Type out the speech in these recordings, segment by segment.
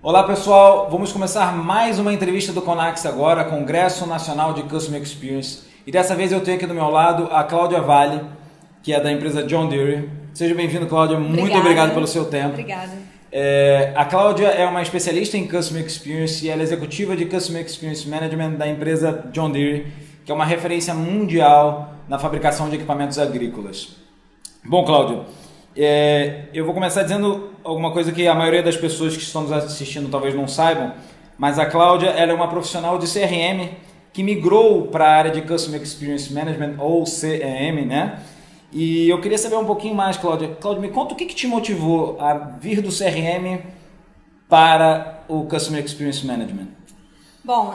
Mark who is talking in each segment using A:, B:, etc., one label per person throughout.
A: Olá pessoal, vamos começar mais uma entrevista do Conax agora, Congresso Nacional de Customer Experience. E dessa vez eu tenho aqui do meu lado a Cláudia Vale, que é da empresa John Deere. Seja bem-vindo, Cláudia. Muito obrigado pelo seu tempo.
B: Obrigada.
A: A Cláudia é uma especialista em Customer Experience e ela é executiva de Customer Experience Management da empresa John Deere, que é uma referência mundial na fabricação de equipamentos agrícolas. Bom, Cláudia, eu vou começar dizendo alguma coisa que a maioria das pessoas que estão nos assistindo talvez não saibam, mas a Cláudia ela é uma profissional de CRM que migrou para a área de Customer Experience Management, ou CEM, né? E eu queria saber um pouquinho mais, Cláudia. Cláudia, me conta o que te motivou a vir do CRM para o Customer Experience Management.
B: Bom,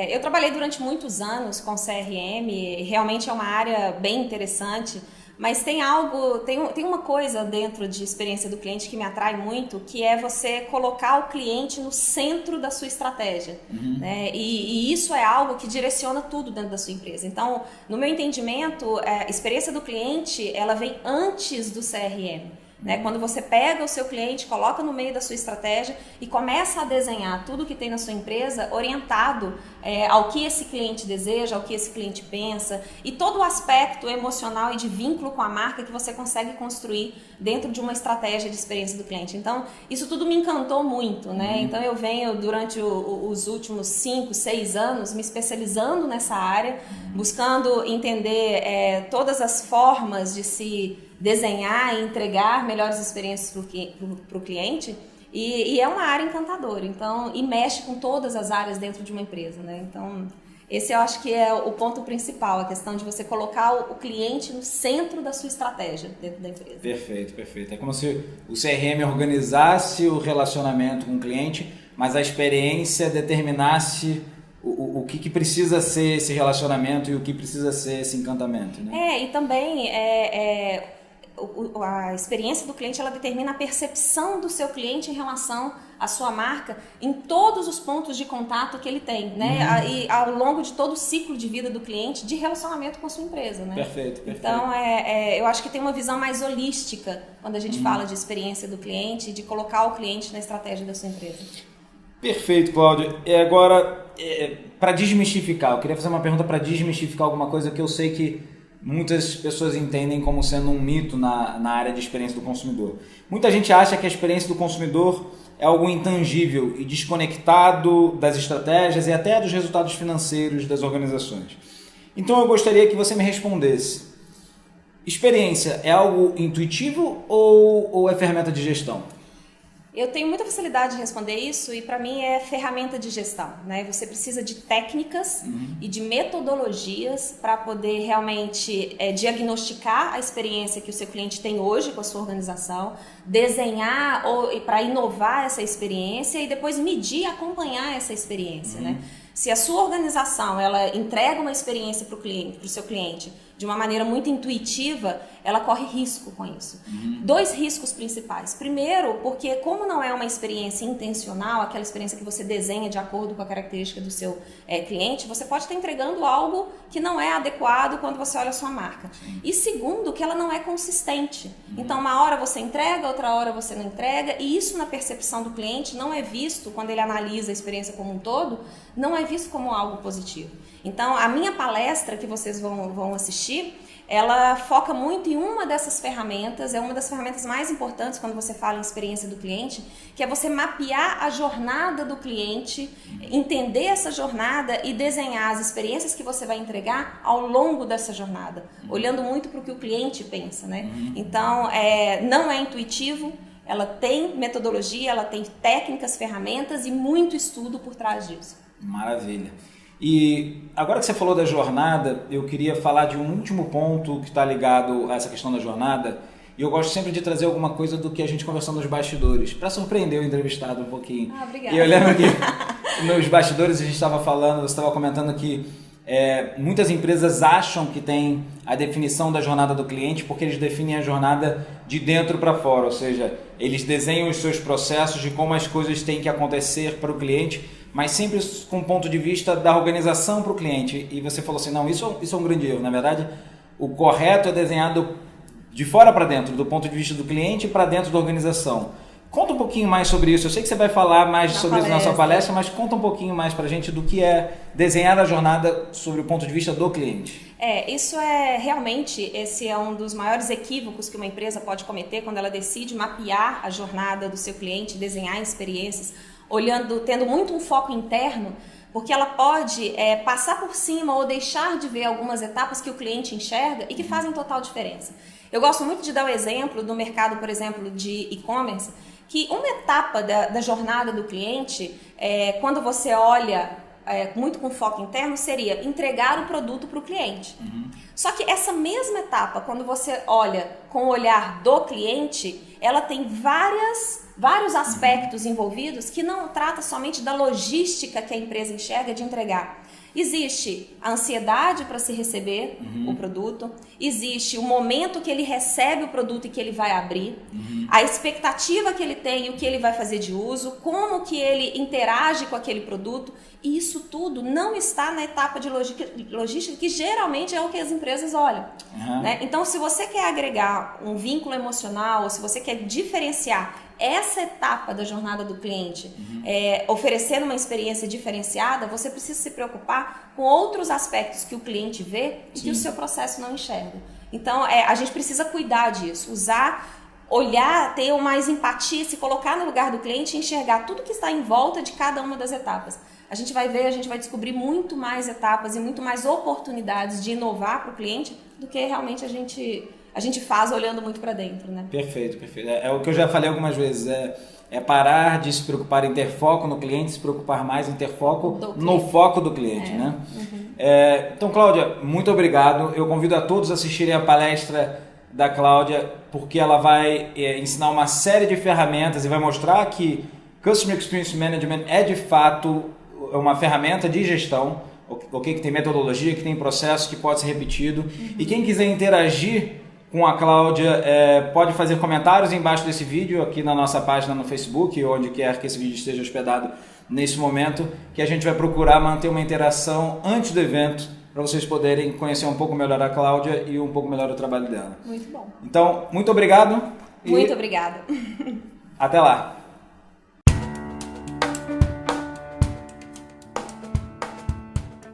B: eu trabalhei durante muitos anos com CRM, realmente é uma área bem interessante, mas tem uma coisa dentro de experiência do cliente que me atrai muito, que é você colocar o cliente no centro da sua estratégia, né? E isso é algo que direciona tudo dentro da sua empresa. Então, no meu entendimento, a experiência do cliente, ela vem antes do CRM. Né? Quando você pega o seu cliente, coloca no meio da sua estratégia e começa a desenhar tudo que tem na sua empresa orientado ao que esse cliente deseja, ao que esse cliente pensa e todo o aspecto emocional e de vínculo com a marca que você consegue construir dentro de uma estratégia de experiência do cliente. Então, isso tudo me encantou muito, né? Então, eu venho durante os últimos 5, 6 anos me especializando nessa área, buscando entender todas as formas de se desenhar e entregar melhores experiências para o cliente e é uma área encantadora, então, e mexe com todas as áreas dentro de uma empresa, né? Então, esse eu acho que é o ponto principal, a questão de você colocar o cliente no centro da sua estratégia dentro da empresa.
A: Perfeito, perfeito. É como se o CRM organizasse o relacionamento com o cliente, mas a experiência determinasse o que precisa ser esse relacionamento e o que precisa ser esse encantamento, né?
B: E também a experiência do cliente, ela determina a percepção do seu cliente em relação à sua marca em todos os pontos de contato que ele tem, né? E ao longo de todo o ciclo de vida do cliente de relacionamento com a sua empresa, né?
A: Perfeito.
B: Então, eu acho que tem uma visão mais holística quando a gente fala de experiência do cliente e de colocar o cliente na estratégia da sua empresa.
A: Perfeito, Cláudia. E agora, para desmistificar, eu queria fazer uma pergunta para desmistificar alguma coisa que eu sei que muitas pessoas entendem como sendo um mito na área de experiência do consumidor. Muita gente acha que a experiência do consumidor é algo intangível e desconectado das estratégias e até dos resultados financeiros das organizações. Então eu gostaria que você me respondesse. Experiência é algo intuitivo ou é ferramenta de gestão?
B: Eu tenho muita facilidade de responder isso e para mim é ferramenta de gestão, né? Você precisa de técnicas e de metodologias para poder realmente diagnosticar a experiência que o seu cliente tem hoje com a sua organização, desenhar para inovar essa experiência e depois medir e acompanhar essa experiência, né? Se a sua organização ela entrega uma experiência para o seu cliente de uma maneira muito intuitiva, ela corre risco com isso. 2 riscos principais. Primeiro, porque como não é uma experiência intencional, aquela experiência que você desenha de acordo com a característica do seu cliente, você pode estar entregando algo que não é adequado quando você olha a sua marca. E segundo, que ela não é consistente. Então, uma hora você entrega, outra hora você não entrega, e isso na percepção do cliente não é visto, quando ele analisa a experiência como um todo, não é visto como algo positivo. Então, a minha palestra que vocês vão assistir, ela foca muito em uma dessas ferramentas, é uma das ferramentas mais importantes quando você fala em experiência do cliente, que é você mapear a jornada do cliente, entender essa jornada e desenhar as experiências que você vai entregar ao longo dessa jornada, olhando muito para o que o cliente pensa, né? Então, não é intuitivo, ela tem metodologia, ela tem técnicas, ferramentas e muito estudo por trás disso.
A: Maravilha. E agora que você falou da jornada, eu queria falar de um último ponto que está ligado a essa questão da jornada. E eu gosto sempre de trazer alguma coisa do que a gente conversou nos bastidores, para surpreender o entrevistado um pouquinho.
B: Obrigada.
A: E eu lembro que nos bastidores a gente estava falando, você estava comentando que muitas empresas acham que tem a definição da jornada do cliente porque eles definem a jornada de dentro para fora, ou seja, eles desenham os seus processos de como as coisas têm que acontecer para o cliente, mas sempre com o ponto de vista da organização para o cliente. E você falou assim, não, isso é um grande erro. Na verdade, o correto é desenhado de fora para dentro, do ponto de vista do cliente para dentro da organização. Conta um pouquinho mais sobre isso. Eu sei que você vai falar mais sobre isso na sua palestra, mas conta um pouquinho mais para a gente do que é desenhar a jornada sobre o ponto de vista do cliente.
B: Isso é realmente, esse é um dos maiores equívocos que uma empresa pode cometer quando ela decide mapear a jornada do seu cliente, desenhar experiências, tendo muito um foco interno, porque ela pode passar por cima ou deixar de ver algumas etapas que o cliente enxerga e que fazem total diferença. Eu gosto muito de dar o exemplo do mercado, por exemplo, de e-commerce, que uma etapa da jornada do cliente, quando você olha muito com foco interno, seria entregar o produto para o cliente. Só que essa mesma etapa, quando você olha com o olhar do cliente, ela tem vários aspectos envolvidos que não trata somente da logística que a empresa enxerga de entregar. Existe a ansiedade para se receber o produto, existe o momento que ele recebe o produto e que ele vai abrir, a expectativa que ele tem e o que ele vai fazer de uso, como que ele interage com aquele produto, e isso tudo não está na etapa de logística, que geralmente é o que as empresas olham. Né? Então, se você quer agregar um vínculo emocional, ou se você quer diferenciar essa etapa da jornada do cliente, oferecendo uma experiência diferenciada, você precisa se preocupar com outros aspectos que o cliente vê e que o seu processo não enxerga. Então, a gente precisa cuidar disso, olhar, ter mais empatia, se colocar no lugar do cliente e enxergar tudo que está em volta de cada uma das etapas. A gente vai descobrir muito mais etapas e muito mais oportunidades de inovar para o cliente do que realmente a gente faz olhando muito para dentro, né?
A: Perfeito, perfeito. É o que eu já falei algumas vezes, é parar de se preocupar em ter foco no cliente, se preocupar mais em ter foco no foco do cliente, né? Então, Cláudia, muito obrigado. Eu convido a todos a assistirem a palestra da Cláudia, porque ela vai ensinar uma série de ferramentas e vai mostrar que Customer Experience Management é de fato uma ferramenta de gestão, que tem metodologia, que tem processo que pode ser repetido. E quem quiser interagir com a Cláudia, pode fazer comentários embaixo desse vídeo, aqui na nossa página no Facebook, onde quer que esse vídeo esteja hospedado nesse momento, que a gente vai procurar manter uma interação antes do evento, para vocês poderem conhecer um pouco melhor a Cláudia e um pouco melhor o trabalho dela.
B: Muito bom.
A: Então, muito obrigado.
B: Muito obrigada.
A: Até lá.